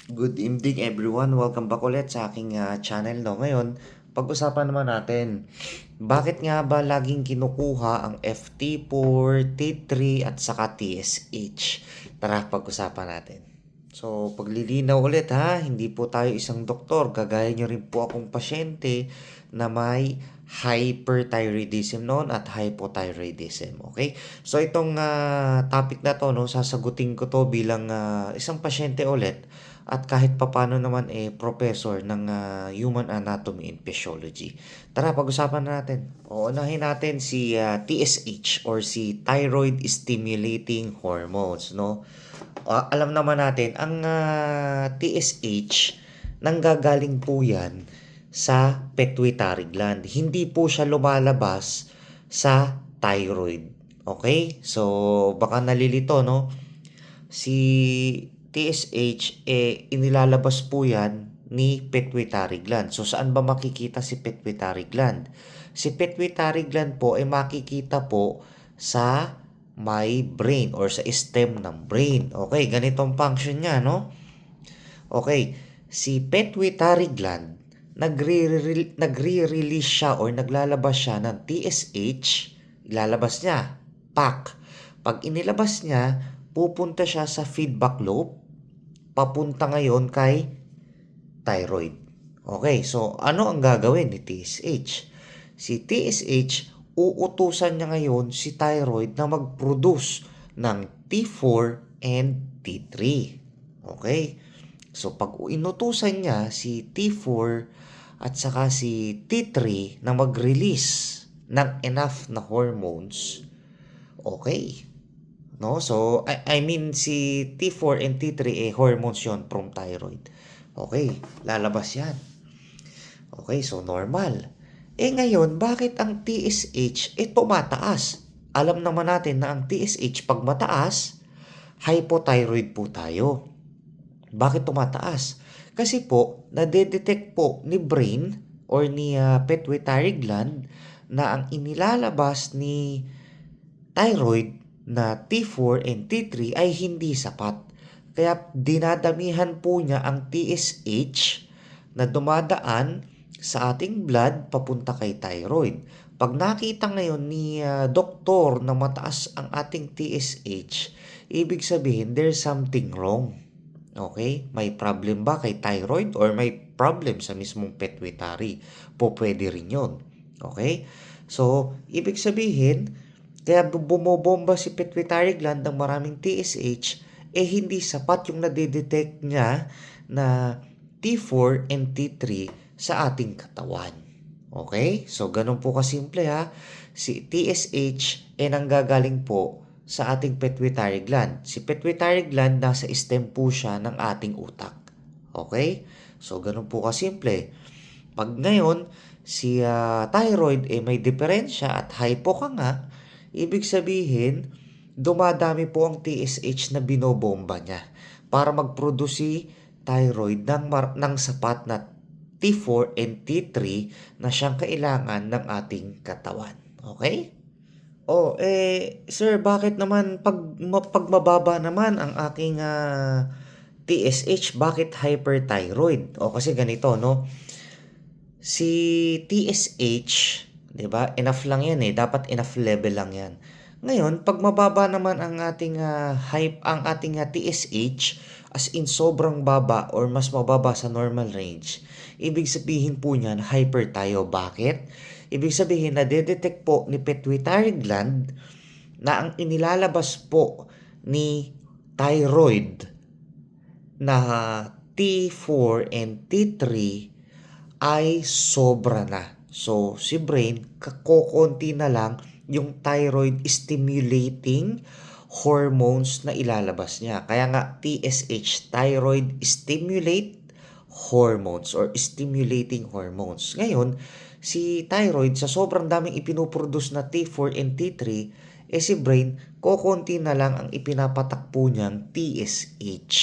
Good evening everyone. Welcome back ulit sa aking channel. No? Ngayon, pag-usapan naman natin, bakit nga ba laging kinukuha ang FT4, T3 at saka TSH? Tara, pag-usapan natin. So, paglilinaw ulit ha, hindi po tayo isang doktor. Gagaya nyo rin po akong pasyente na may hyperthyroidism noon at hypothyroidism. Okay? So, itong topic na to, no, sasagutin ko to bilang isang pasyente ulit at kahit papano naman professor ng Human Anatomy and Physiology. Tara, pag-usapan na natin. Uunahin natin si TSH or si Thyroid Stimulating Hormones, no? Alam naman natin, ang TSH, nanggagaling po yan sa pituitary gland. Hindi po siya lumalabas sa thyroid. Okay? So, baka nalilito, no? Si TSH, inilalabas po yan ni pituitary gland. So, saan ba makikita si pituitary gland? Si pituitary gland po ay makikita po sa may brain or sa stem ng brain. Okay, ganitong function niya, no? Okay, si pituitary gland, nagre-release siya or naglalabas siya ng TSH, ilalabas niya, PAC. Pag inilabas niya, pupunta siya sa feedback lobe, papunta ngayon kay thyroid. Okay, so ano ang gagawin ni TSH? Si TSH, uutusan niya ngayon si thyroid na mag-produce ng T4 and T3. Okay? So pag inutusan niya si T4 at saka si T3 na mag-release ng enough na hormones, okay. No? So, I mean, si T4 and T3, hormones yon from thyroid. Okay, lalabas yan. Okay, so normal. Ngayon, bakit ang TSH, tumataas? Alam naman natin na ang TSH, pag mataas, hypothyroid po tayo. Bakit tumataas? Kasi po, nadedetect po ni brain or ni pituitary gland na ang inilalabas ni thyroid na T4 and T3 ay hindi sapat. Kaya dinadamihan po niya ang TSH na dumadaan sa ating blood papunta kay thyroid. Pag nakita ngayon ni doktor na mataas ang ating TSH, ibig sabihin there's something wrong. Okay? May problem ba kay thyroid or may problem sa mismong pituitary? Po pwede rin yun. Okay? So, ibig sabihin, kaya bumobomba si pituitary gland ng maraming TSH, hindi sapat yung nadidetect niya na T4 and T3 sa ating katawan. Okay? So, ganun po kasimple ha. Si TSH nanggagaling po sa ating pituitary gland. Si pituitary gland, nasa stem po siya ng ating utak. Okay? So, ganun po kasimple. Pag ngayon, si thyroid may diferensya at hypo ka nga, ibig sabihin, dumadami po ang TSH na binobomba niya para mag-produce si thyroid ng sapat na T4 and T3 na siyang kailangan ng ating katawan. Okay? Sir, bakit naman pag mababa naman ang aking TSH, bakit hyperthyroid? Kasi ganito, no? Si TSH, 'di ba? Enough lang 'yan dapat enough level lang 'yan. Ngayon, pag mababa naman ang ating TSH, as in sobrang baba or mas mababa sa normal range, ibig sabihin po niyan hyper tayo. Bakit? Ibig sabihin na detect po ni pituitary gland na ang inilalabas po ni thyroid na T4 and T3 ay sobra na. So, si brain, kakokonti na lang yung thyroid stimulating hormones na ilalabas niya. Kaya nga, TSH, thyroid stimulate hormones or stimulating hormones. Ngayon, si thyroid, sa sobrang daming ipinuproduce na T4 and T3, si brain, kokonti na lang ang ipinapatakpo niyang TSH.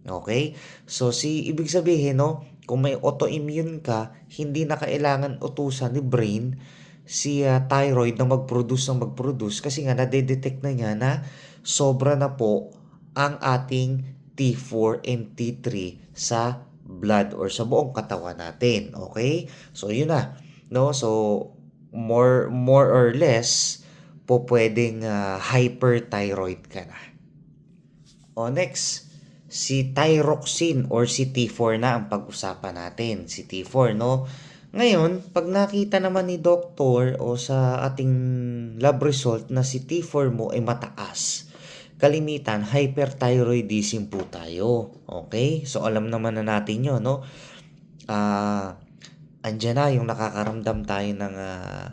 Okay? So, ibig sabihin, no, kung may autoimmune ka, hindi na kailangan utusan ni brain si thyroid na mag-produce kasi nga nadedetect na niya na sobra na po ang ating T4 and T3 sa blood or sa buong katawan natin. Okay? So, yun na. No? So, more or less, po pwedeng hyperthyroid ka na. O next, si thyroxine or si T4 na ang pag-usapan natin. Si T4, no? Ngayon, pag nakita naman ni doktor o sa ating lab result na si T4 mo ay mataas, kalimitan, hyperthyroidism po tayo. Okay? So, alam naman na natin yun, no? Andyan na yung nakakaramdam tayo ng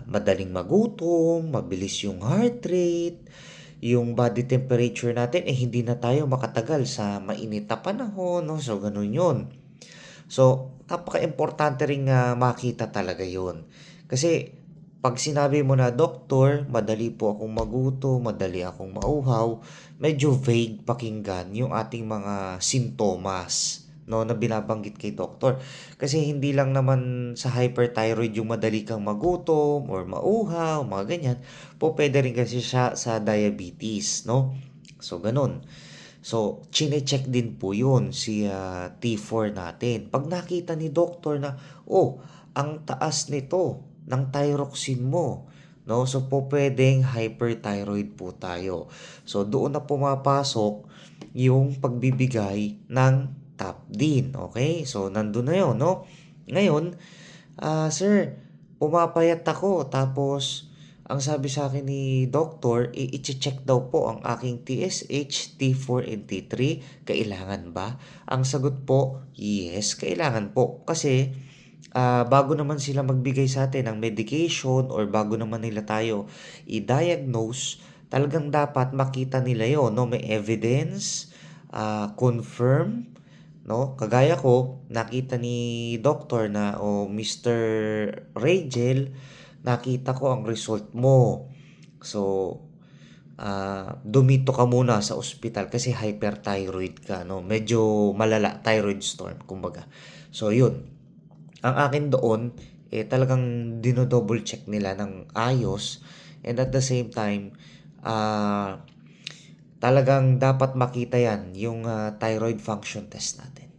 madaling magutom, mabilis yung heart rate, yung body temperature natin, hindi na tayo makatagal sa mainit na panahon, no? So, ganun yun. So, napaka-importante rin makita talaga yun. Kasi, pag sinabi mo na, doktor, madali po akong magutom, madali akong mauhaw, medyo vague pakinggan yung ating mga sintomas, no, na binabanggit kay doktor. Kasi hindi lang naman sa hyperthyroid yung madali kang magutom or mauhaw, mga ganyan. Po pwede rin kasi siya sa diabetes, no? So, ganun. So, chine-check din po yun si T4 natin. Pag nakita ni doktor na, ang taas nito ng thyroxine mo, no? So, po pwedeng hyperthyroid po tayo. So, doon na pumapasok yung pagbibigay ng Tapdin. Okay? So, nandun na yun, no? Ngayon, sir, pumapayat ako tapos ang sabi sa akin ni doktor, i-check daw po ang aking TSH, T4, and T3. Kailangan ba? Ang sagot po, yes, kailangan po. Kasi bago naman sila magbigay sa atin ng medication or bago naman nila tayo i-diagnose, talagang dapat makita nila yon, no? May evidence, confirm, no? Kagaya ko, nakita ni doktor na, Mr. Ragel, nakita ko ang result mo. So, dumito ka muna sa ospital kasi hyperthyroid ka, no? Medyo malala, thyroid storm, kumbaga. So, yun. Ang akin doon, talagang dinodouble check nila ng ayos, and at the same time, talagang dapat makita yan, yung thyroid function test natin.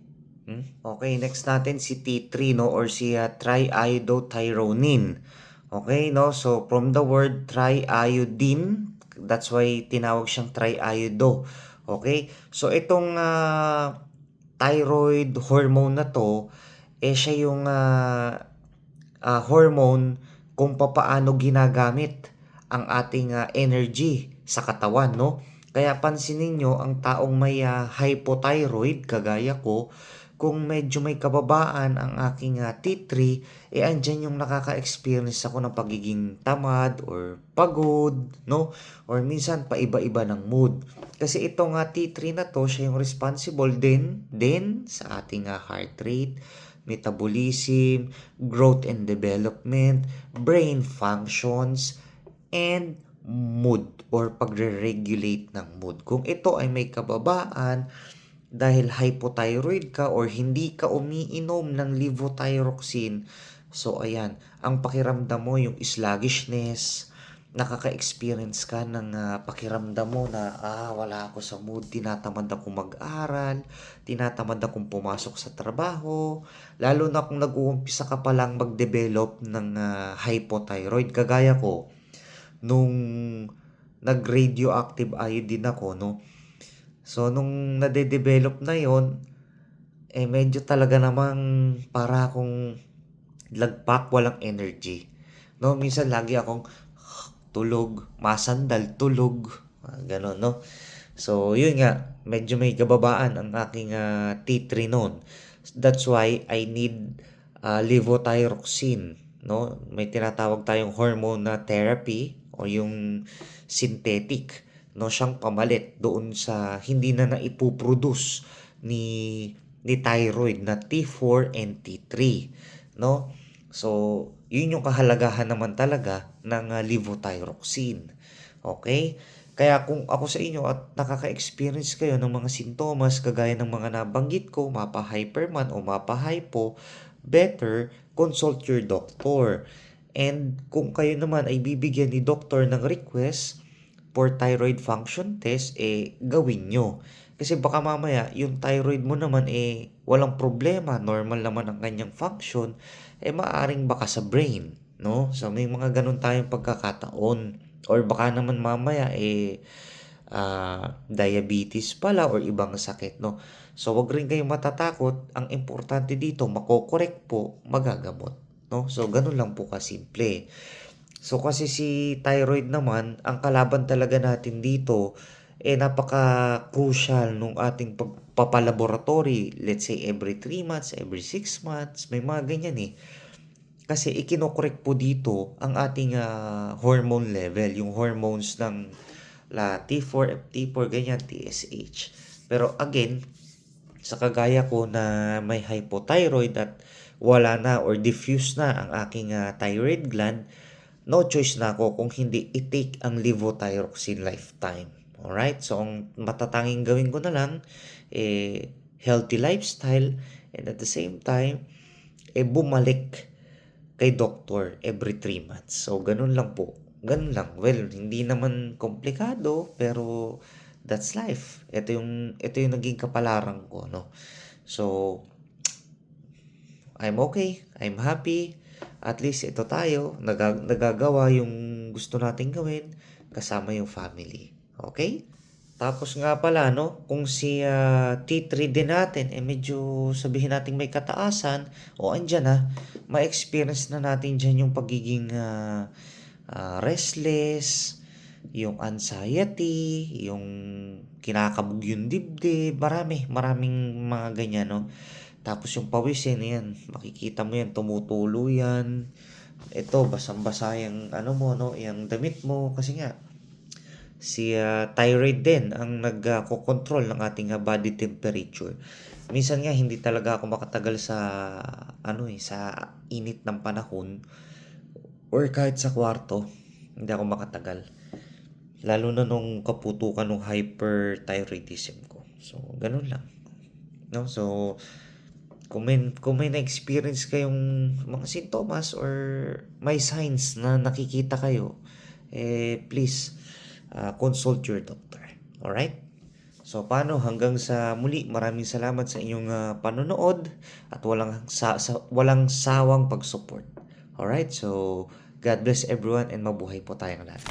Okay, next natin si T3, no, or si triiodothyronine. Okay, no? So, from the word triiodine, that's why tinawag siyang triiodo. Okay? So, itong thyroid hormone na to, siya yung hormone kung papaano ginagamit ang ating energy sa katawan, no? Kaya pansinin nyo, ang taong may hypothyroid, kagaya ko, kung medyo may kababaan ang aking T3, andyan yung nakaka-experience ako ng pagiging tamad or pagod, no? Or minsan paiba-iba ng mood. Kasi itong T3 na to, siya yung responsible din sa ating heart rate, metabolism, growth and development, brain functions, and mood or pagre-regulate ng mood. Kung ito ay may kababaan, dahil hypothyroid ka or hindi ka umiinom ng levothyroxine, so ayan, ang pakiramdam mo yung sluggishness, nakaka-experience ka ng pakiramdam mo na wala ako sa mood, tinatamad akong mag-aral, tinatamad akong pumasok sa trabaho, lalo na kung nag-uumpisa ka palang mag-develop ng hypothyroid. Kagaya ko, nung nag-radioactive iodine ako, no? So, nung nade-develop na yon, medyo talaga namang para akong lagpak, walang energy. No, minsan lagi akong tulog, masandal, tulog, gano'n, no? So, yun nga, medyo may kababaan ang aking T3 noon. That's why I need levothyroxine, no? May tinatawag tayong hormone na therapy o yung synthetic, no, siyang pamalit doon sa hindi na naipuproduce ni thyroid na T4 and T3, no? So, yun yung kahalagahan naman talaga ng levothyroxine. Okay? Kaya kung ako sa inyo at nakaka-experience kayo ng mga sintomas kagaya ng mga nabanggit ko, mapa-hyper man o mapa-hypo, better consult your doctor. And kung kayo naman ay bibigyan ni doctor ng request for thyroid function test, gawin nyo. Kasi baka mamaya yung thyroid mo naman walang problema, normal naman ang kanyang function, maaring baka sa brain, no? So may mga ganun tayong pagkakataon. Or baka naman mamaya diabetes pala or ibang sakit, no? So wag rin kayong matatakot. Ang importante dito, makokorek po, magagamot, no? So ganun lang po kasimple. So kasi si thyroid naman, ang kalaban talaga natin dito, napaka-crucial nung ating pagpapalaboratory. Let's say every 3 months, every 6 months, may mga ganyan eh. Kasi ikinokorek po dito ang ating hormone level, yung hormones ng T4, FT4, ganyan, TSH. Pero again, sa kagaya ko na may hypothyroid at wala na or diffuse na ang aking thyroid gland, no choice na ako kung hindi i-take ang levothyroxine lifetime. Alright? So, ang matatanging gawin ko na lang, healthy lifestyle, and at the same time, bumalik kay doktor every 3 months. So, ganun lang po. Ganun lang. Well, hindi naman komplikado, pero that's life. Ito yung naging kapalaran ko, no? So, I'm okay. I'm happy. At least ito tayo. Nagagawa yung gusto nating gawin kasama yung family. Okay? Tapos nga pala, no, kung si T3 din natin, medyo sabihin natin may kataasan, andyan na, ma-experience na natin dyan yung pagiging restless, yung anxiety, yung kinakabog yung dibdib, maraming mga ganyan, no. Tapos yung pawisin, yan, makikita mo yan, tumutulo yan. Ito, basang-basa yung ano mo, no, yung damit mo, kasi nga, si thyroid din ang nagko-control ng ating body temperature. Minsan nga hindi talaga ako makatagal sa sa init ng panahon or kahit sa kwarto, hindi ako makatagal. Lalo na nung kaputukan ng hyperthyroidism ko. So, ganun lang. No? So, kung may na-experience kayong mga sintomas or may signs na nakikita kayo, please consult your doctor. Alright? So, paano? Hanggang sa muli, maraming salamat sa inyong panonood at walang sawang pag-support. Alright? So, God bless everyone and mabuhay po tayong lahat.